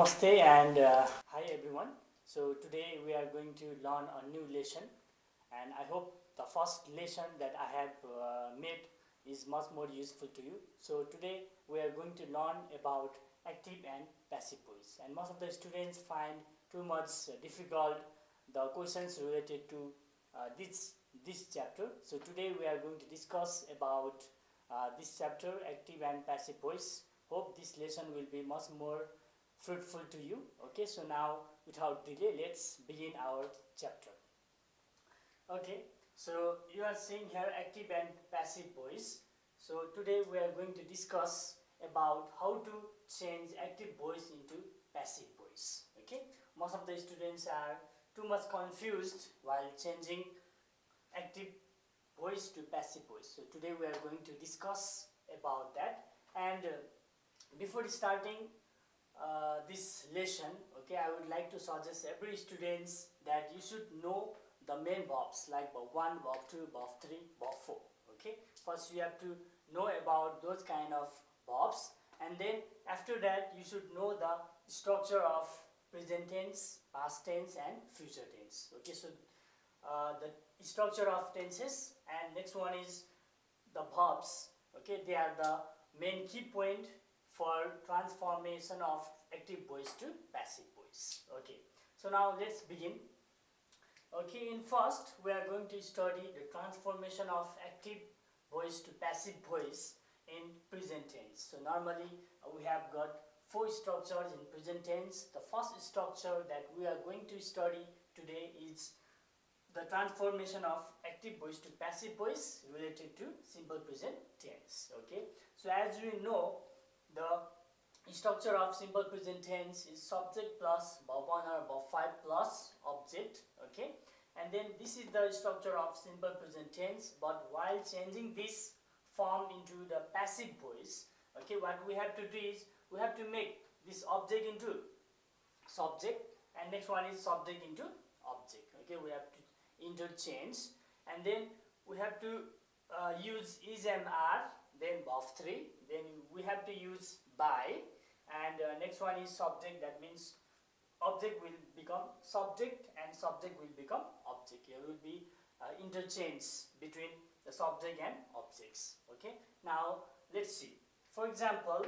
Namaste and hi everyone. So today we are going to learn a new lesson, and I hope the first lesson that I have made is much more useful to you. So today we are going to learn about active and passive voice, and most of the students find too much difficult the questions related to this chapter. So today we are going to discuss about this chapter, active and passive voice. Hope this lesson will be much more fruitful to you. Okay, so now without delay, let's begin our chapter. Okay, so you are seeing here active and passive voice. So today we are going to discuss about how to change active voice into passive voice. Okay, most of the students are too much confused while changing active voice to passive voice. So today we are going to discuss about that. And before starting this lesson, okay, I would like to suggest every students that you should know the main verbs like verb 1, verb 2, verb 3, verb 4. Okay, first you have to know about those kind of verbs, and then after that you should know the structure of present tense, past tense and future tense. Okay, so the structure of tenses, and next one is the verbs. Okay, they are the main key point for transformation of active voice to passive voice. Okay, so now let's begin. Okay, in first we are going to study the transformation of active voice to passive voice in present tense. So normally we have got four structures in present tense. The first structure that we are going to study today is the transformation of active voice to passive voice related to simple present tense. Okay, so as we know, the structure of simple present tense is subject plus verb 1 or verb 5 plus object. Okay, and then this is the structure of simple present tense, but while changing this form into the passive voice, okay, what we have to do is we have to make this object into subject, and next one is subject into object. Okay, we have to interchange, and then we have to use is and are, then verb 3, then we have to use by, and next one is subject. That means object will become subject and subject will become object. Here will be interchange between the subject and objects. Okay, now let's see. For example,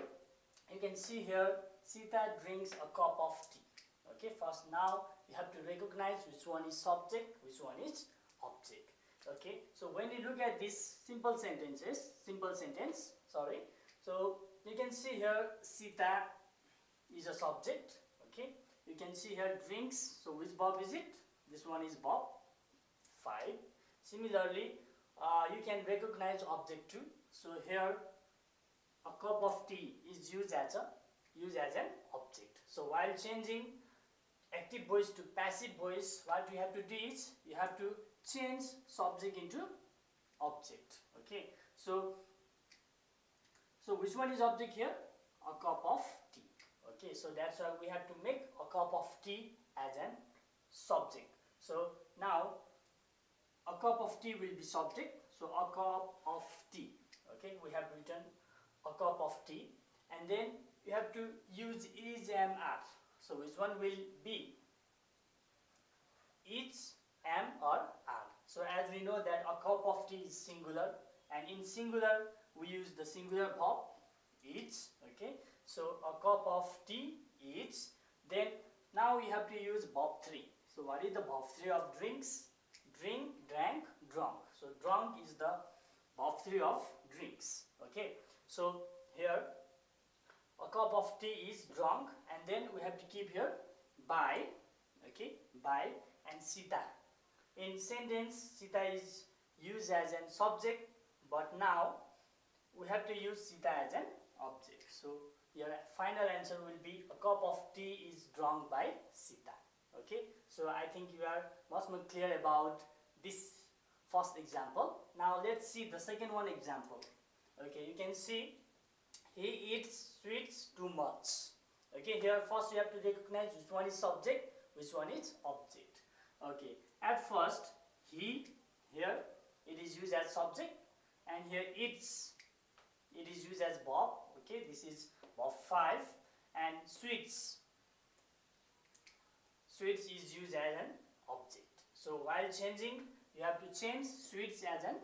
you can see here Sita drinks a cup of tea. Okay, first now you have to recognize which one is subject, which one is object. Okay, so when you look at these simple sentence, so you can see here Sita is a subject. Okay, you can see here drinks, so which verb is it? This one is verb 5. Similarly, you can recognize object too. So here a cup of tea is used as an object. So while changing active voice to passive voice, what you have to do is you have to change subject into object. Okay, so which one is object here? A cup of tea. Okay, so that's why we have to make a cup of tea as an subject. So now a cup of tea will be subject, so a cup of tea. Okay, we have written a cup of tea, and then you have to use is and are. So which one will be? Is, am or are. So as we know that a cup of tea is singular, and in singular we use the singular verb is. Okay, so a cup of tea is. Then now we have to use verb 3. So what is the verb 3 of drinks? Drink, drank, drunk. So drunk is the verb 3 of drinks. Okay, so here a cup of tea is drunk, and then we have to keep here by. Okay, by and Sita. In sentence, Sita is used as an subject, but now we have to use Sita as an object. So your final answer will be a cup of tea is drunk by Sita. Okay, so I think you are much more clear about this first example. Now let's see the second one example. Okay, you can see he eats sweets too much. Okay, here first you have to recognize which one is subject, which one is object. Okay, at first he, here it is used as subject, and here eats, it is used as verb. Okay, this is verb 5, and sweets, sweets is used as an object. So while changing, you have to change sweets as an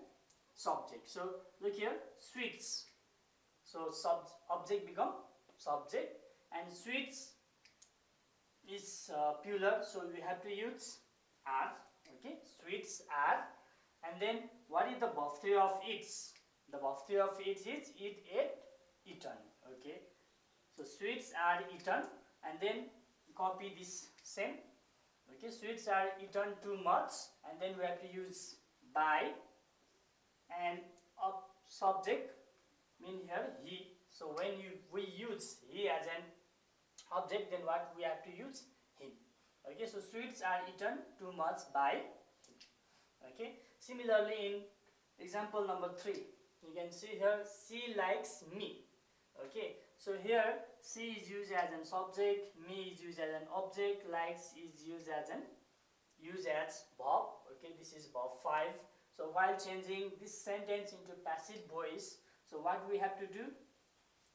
subject. So look here, sweets. So object become subject, and sweets is plural, so we have to use are. Okay, sweets are. And then what is the birthday of eats? The birthday of eats is eat, ate, eaten. Okay, so sweets are eaten, and then copy this same. Okay, sweets are eaten too much, and then we have to use by, and subject mean here he. So when we use he as an object, then what we have to use him. Okay, so sweets are eaten too much by him. Okay, similarly in example number 3, you can see here she likes me. Okay, so here she is used as an subject, me is used as an object, likes is used as verb. Okay, this is verb 5. So while changing this sentence into passive voice, so what we have to do,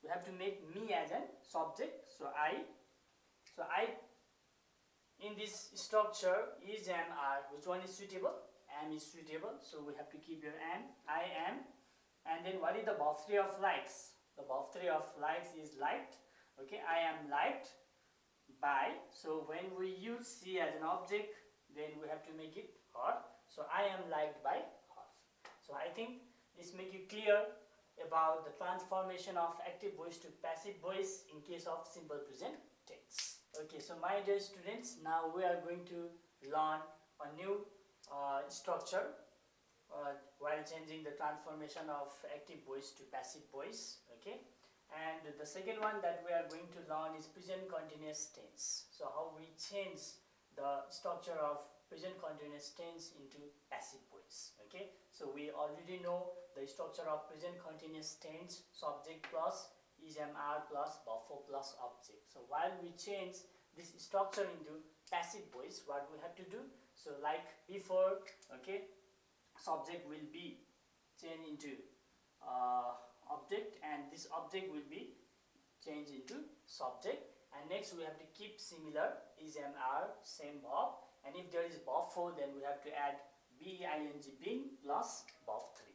we have to make me as an subject. So I in this structure is, am, are. Which one is suitable? Am is suitable, so we have to keep your am. I am. And then what is the birthday of likes? The birthday of likes is liked. Okay, I am liked by. So when we use she as an object, then we have to make it her. So I am liked by her. So I think this make you clear about the transformation of active voice to passive voice in case of simple present tense. Okay, so my dear students, now we are going to learn a new structure while changing the transformation of active voice to passive voice. Okay, and the second one that we are going to learn is present continuous tense. So how we change the structure of present continuous tense into passive voice. Okay, so we already know the structure of present continuous tense: subject plus is, am, are plus verb 4 plus object. So while we change this structure into passive voice, what we have to do, so like before, okay, subject will be changed into object, and this object will be changed into subject, and next we have to keep similar is, am, are, same verb, and if there is verb 4, then we have to add being being plus verb 3.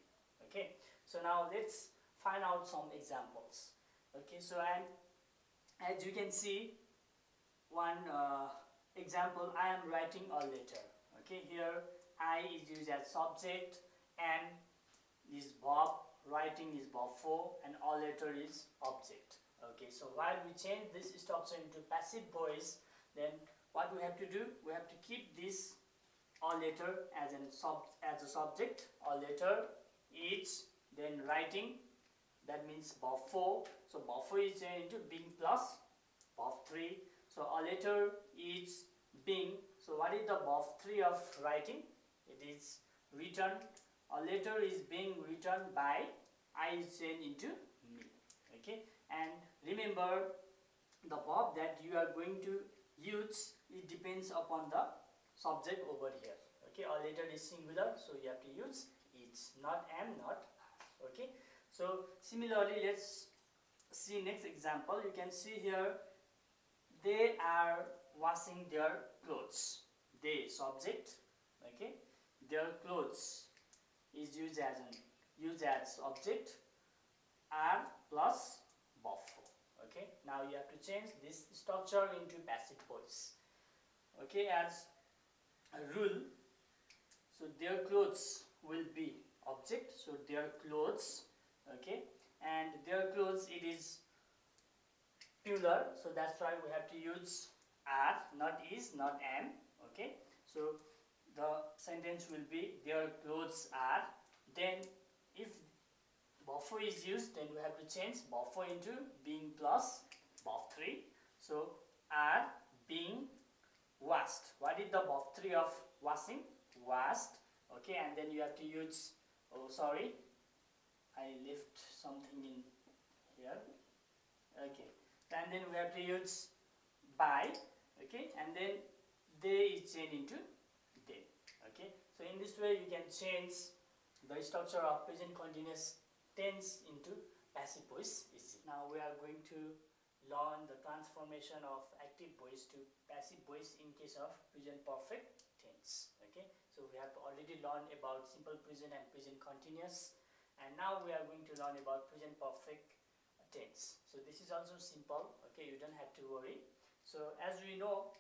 Okay, so now let's find out some examples. Okay, so as you can see, one example, I am writing a letter. Okay, here I is used as subject, am is verb, writing is verb 4, and a letter is object. Okay, so while we change this structure into passive voice, then what we have to do, we have to keep this a letter as a subject, a letter is, then writing, that means verb 4. So verb 4 is changed into being plus verb 3. So a letter is being. So what is the verb 3 of writing? It is written. A letter is being written by, I is changed into me. Okay, and remember the verb that you are going to use, it depends upon the subject over here. Okay, a letter is singular, so you have to use is, not am, not are. Okay, so similarly, let's see next example. You can see here they are washing their clothes. They, subject. Okay, their clothes is used as object, are plus verb 4. Okay, now you have to change this structure into passive voice. Okay, as a rule, so their clothes will be object, so their clothes. Okay, and their clothes, it is plural, so that's why we have to use are, not is, not am. Okay, so the sentence will be their clothes are. Then if verb 4 is used, then we have to change verb 4 into being plus verb 3. So are being washed. What is the verb 3 of washing? Washed. Okay, and then you have to use, oh sorry, I left something in here. Okay, and then we have to use by. Okay, and then they is changed into they. Okay, so in this way you can change the structure of present continuous tense into passive voice easily. Now we are going to learn the transformation of active voice to passive voice in case of present perfect tense. Okay, so we have already learned about simple present and present continuous, and now we are going to learn about present perfect tense. So this is also simple. Okay, you don't have to worry. So as we know,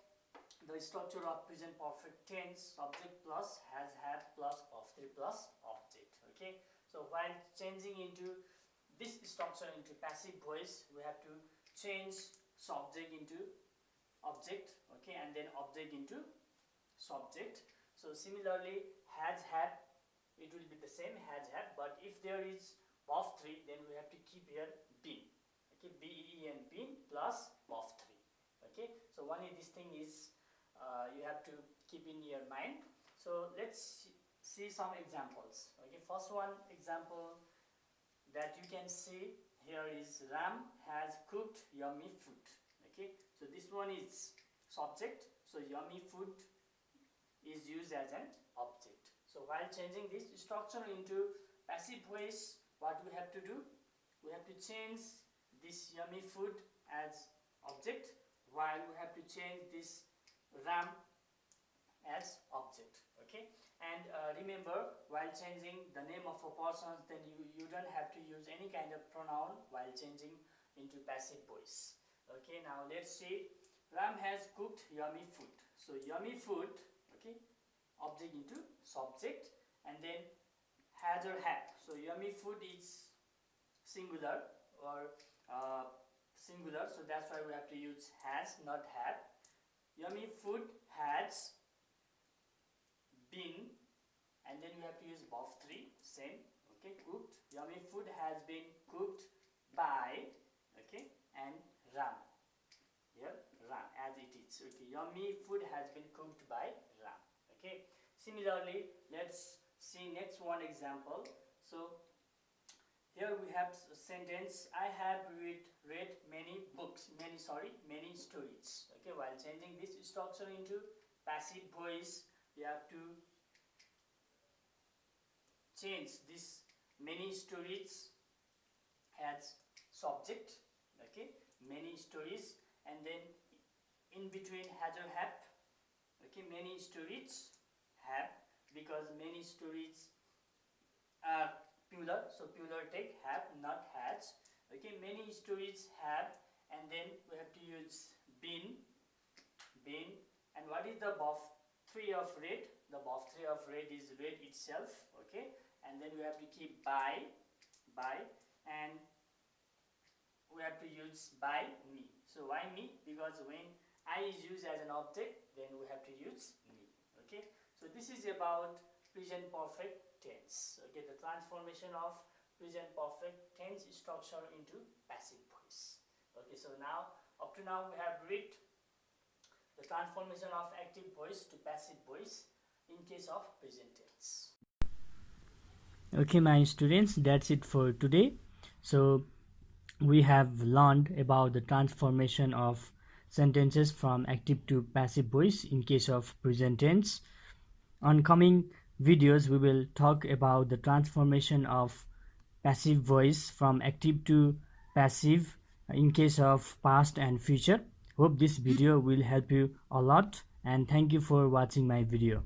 the structure of present perfect tense: subject plus has had plus of 3 plus object. Okay, so while changing into this structure into passive voice, we have to change subject into object, okay, and then object into subject. So similarly, has had, it will be the same, has had, but if there is of 3, then we have to keep here been. Okay, been, been plus of 3. Okay, so only this thing is you have to keep in your mind. So let's see some examples. Okay, first one example that you can see here is Ram has cooked yummy food. Okay, so this one is subject, so yummy food is used as an object. So while changing this structure into passive voice, what we have to do? We have to change this yummy food as object, while we have to change this Ram as object. Okay, and remember, while changing the name of a person, then you don't have to use any kind of pronoun while changing into passive voice. Okay, now let's see. Ram has cooked yummy food. So yummy food, okay, object into subject, and then has or had. So yummy food is singular or singular, so that's why we have to use has, not had. Yummy food has been, and then we have to use above 3, same. Okay, cooked. Yummy food has been cooked by, okay, and Ram. Here Ram as it is. Okay, yummy food has been cooked by Ram. Okay, similarly, let's see next one example. So here we have a sentence: I have read many books, many stories. Okay, while changing this structure into passive voice, you have to change this many stories as subject. Okay, many stories, and then in between has or have. Okay, many stories have, because many stories are plural, so plural take have, not has. Okay, many stories have, and then we have to use been, and what is the above 3 of red? The above 3 of red is red itself. Okay, and then we have to keep by, and we have to use by me. So why me? Because when I is used as an object, then we have to use me. Okay, so this is about present perfect tense. Okay, the transformation of present perfect tense structure into passive voice. Okay, so now up to now we have read the transformation of active voice to passive voice in case of present tense. Okay, my students, that's it for today. So we have learned about the transformation of sentences from active to passive voice in case of present tense. On coming videos, we will talk about the transformation of passive voice from active to passive in case of past and future. Hope this video will help you a lot, and thank you for watching my video.